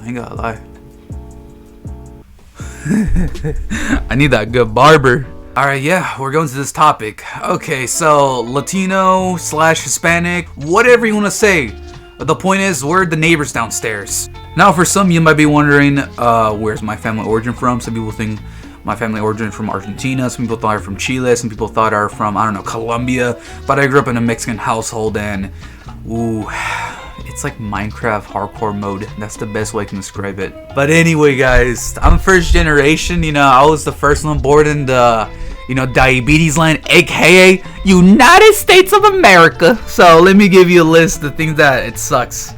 I ain't gonna lie. I need that good barber. Alright, yeah, we're going to this topic. Okay, so Latino / Hispanic, whatever you want to say. But the point is, we're the neighbors downstairs. Now, for some, you might be wondering, where's my family origin from? Some people think my family origin from Argentina. Some people thought I'm from Chile. Some people thought I'm from, I don't know, Colombia. But I grew up in a Mexican household, and ooh, it's like Minecraft hardcore mode. That's the best way I can describe it. But anyway, guys, I'm first generation. You know, I was the first one born in the, you know, diabetes land, aka United States of America. So let me give you a list of things that it sucks.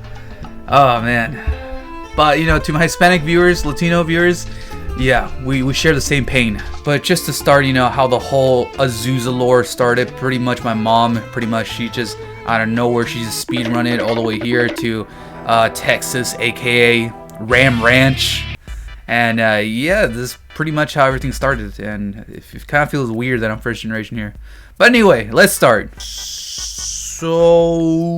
Oh man. But you know, to my Hispanic viewers, Latino viewers, yeah, we share the same pain. But just to start, you know, how the whole Azusa lore started, pretty much my mom, she just out of nowhere, she just speed run it all the way here to Texas, aka Ram Ranch. And yeah, this is pretty much how everything started. And it kind of feels weird that I'm first generation here. But anyway, let's start. So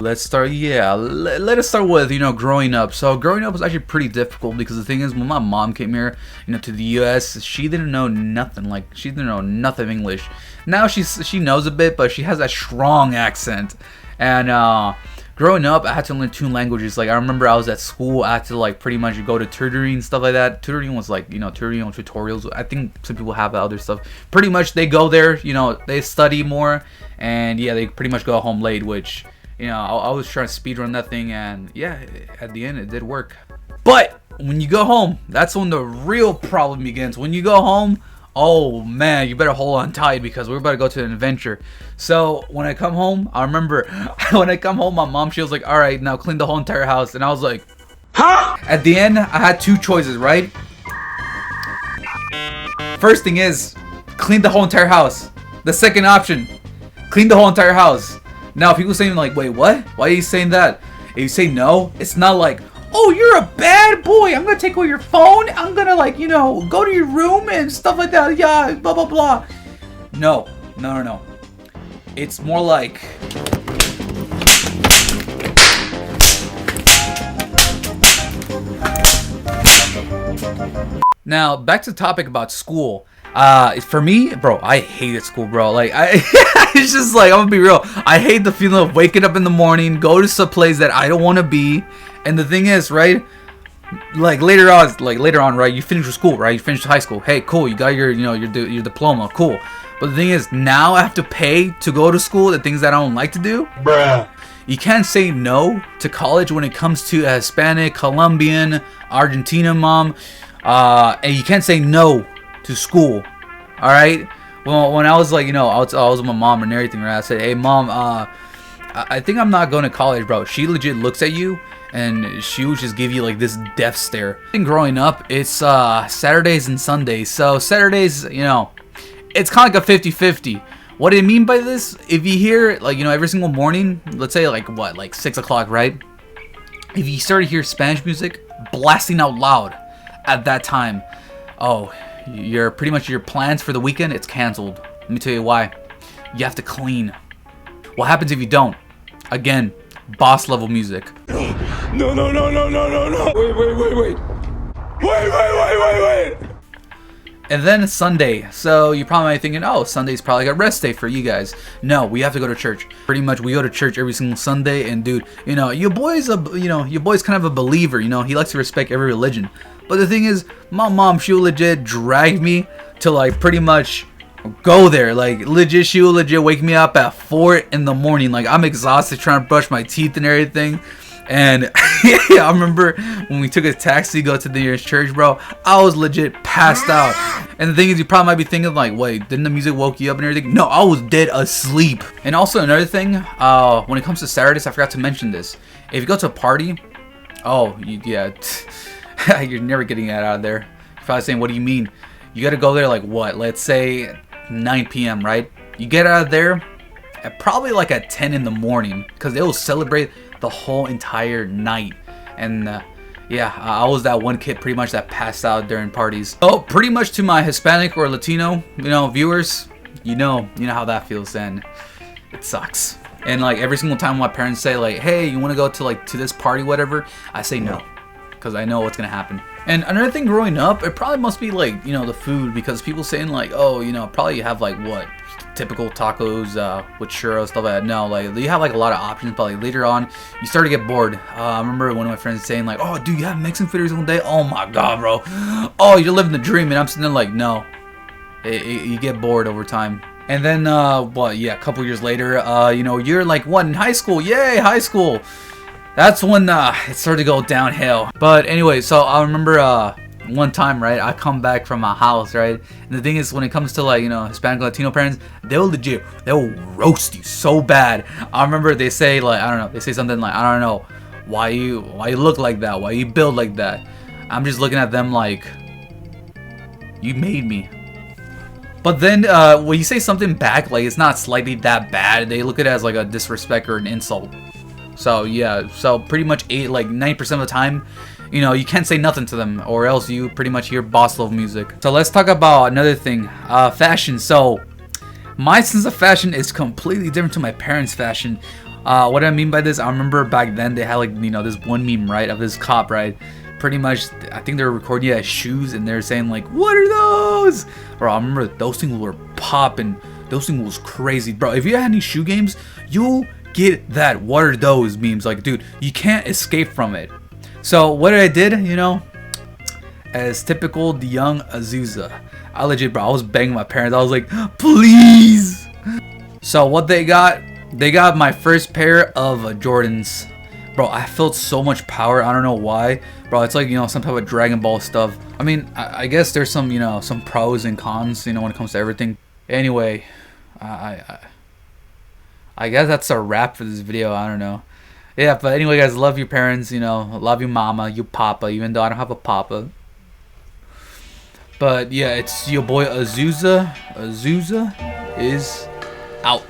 let's start. Yeah, let us start with, you know, growing up. So growing up was actually pretty difficult because the thing is, when my mom came here, you know, to the U.S., she didn't know nothing. Like, she didn't know nothing of English. Now she knows a bit, but she has that strong accent. And growing up, I had to learn 2 languages. Like, I remember I was at school, I had to like pretty much go to tutoring and stuff like that. Tutoring was like, you know, tutoring on tutorials. I think some people have other stuff. Pretty much they go there, you know, they study more, and yeah, they pretty much go home late, which, you know, I was trying to speed run that thing, and yeah, at the end it did work. But when you go home, that's when the real problem begins. When you go home, oh man, you better hold on tight because we're about to go to an adventure. So when I come home, I remember when I come home, my mom, she was like, all right, now clean the whole entire house. And I was like, huh? At the end, I had 2 choices, right? First thing is, clean the whole entire house. The second option, clean the whole entire house. Now, people saying like, wait, what? Why are you saying that? If you say no, it's not like, oh, you're a bad boy, I'm gonna take away your phone, I'm gonna, like, you know, go to your room and stuff like that, yeah, blah blah blah. No. It's more like, now back to the topic about school. For me, bro, I hated school, bro. Like, it's just like, I'm gonna be real, I hate the feeling of waking up in the morning, go to some place that I don't want to be. And the thing is, right, like later on, right, you finish your school, right, you finish high school, hey, cool, you got your, you know, your diploma, cool. But the thing is, now I have to pay to go to school, the things that I don't like to do. Bruh. You can't say no to college when it comes to a Hispanic, Colombian, Argentina mom, and you can't say no to school. All right. Well, when I was like, you know, I was with my mom and everything, right, I said, hey mom, I think I'm not going to college, bro. She legit looks at you and she would just give you like this death stare. And growing up, it's Saturdays and Sundays. So Saturdays, you know, it's kind of like a 50-50. What do I mean by this? If you hear, like, you know, every single morning, let's say like what, like 6 o'clock, right? If you start to hear Spanish music blasting out loud at that time, oh, your pretty much your plans for the weekend, it's canceled. Let me tell you why. You have to clean. What happens if you don't? Again, boss level music. No. Wait. And then Sunday. So you probably might be thinking, oh, Sunday's probably like a rest day for you guys. No, we have to go to church. Pretty much, we go to church every single Sunday. And dude, you know, your boy's kind of a believer. You know, he likes to respect every religion. But the thing is, my mom, she will legit drag me to like pretty much go there. Like legit, she will legit wake me up at 4 in the morning. Like I'm exhausted trying to brush my teeth and everything. And yeah, I remember when we took a taxi to go to the nearest church, bro, I was legit passed out. And the thing is, you probably might be thinking like, wait, didn't the music woke you up and everything? No, I was dead asleep. And also another thing, when it comes to Saturdays, I forgot to mention this. If you go to a party, oh, yeah, you're never getting that out of there. You're probably saying, what do you mean? You got to go there like what? Let's say 9 p.m., right? You get out of there at probably like at 10 in the morning because they will celebrate the whole entire night. And yeah, I was that one kid pretty much that passed out during parties. Oh, pretty much to my Hispanic or Latino, you know, viewers, you know how that feels, and it sucks. And like every single time my parents say like, hey, you want to go to like to this party, whatever, I say no. because I know what's gonna happen. And another thing growing up, it probably must be like, you know, the food, because people saying like, oh, you know, probably you have like what, typical tacos with churros, stuff like that. No, like you have like a lot of options, but like later on you start to get bored. I remember one of my friends saying like, oh dude, you have Mexican food every single day? Oh my god, bro, oh, you're living the dream. And I'm sitting there like, no, you get bored over time. And then what, yeah, a couple years later, you know, you're like, what, in high school? Yay, high school. That's when it started to go downhill. But anyway, so I remember one time, right, I come back from my house, right, and the thing is, when it comes to like, you know, Hispanic Latino parents, they'll roast you so bad. I remember they say like, I don't know, they say something like, I don't know why you look like that, why you build like that. I'm just looking at them like, you made me. But then when you say something back, like it's not slightly that bad, they look at it as like a disrespect or an insult. So yeah, so pretty much 90% of the time, you know, you can't say nothing to them, or else you pretty much hear boss level music. So let's talk about another thing, fashion. So my sense of fashion is completely different to my parents' fashion. What I mean by this, I remember back then they had like, you know, this one meme, right, of this cop, right? Pretty much, I think they were recording it as shoes, and they're saying like, what are those? Bro, I remember those things were popping. Those things was crazy, bro. If you had any shoe games, you get that what are those memes. Like, dude, you can't escape from it. So what I did, you know, as typical the young Azusa, I legit, bro, I was begging my parents. I was like, please. So what they got my first pair of Jordans. Bro, I felt so much power. I don't know why, bro. It's like, you know, some type of Dragon Ball stuff. I mean, I guess there's some, you know, some pros and cons, you know, when it comes to everything. Anyway, I guess that's a wrap for this video. I don't know. Yeah, but anyway, guys, love your parents, you know, love your mama, your papa, even though I don't have a papa. But yeah, it's your boy Azusa. Azusa is out.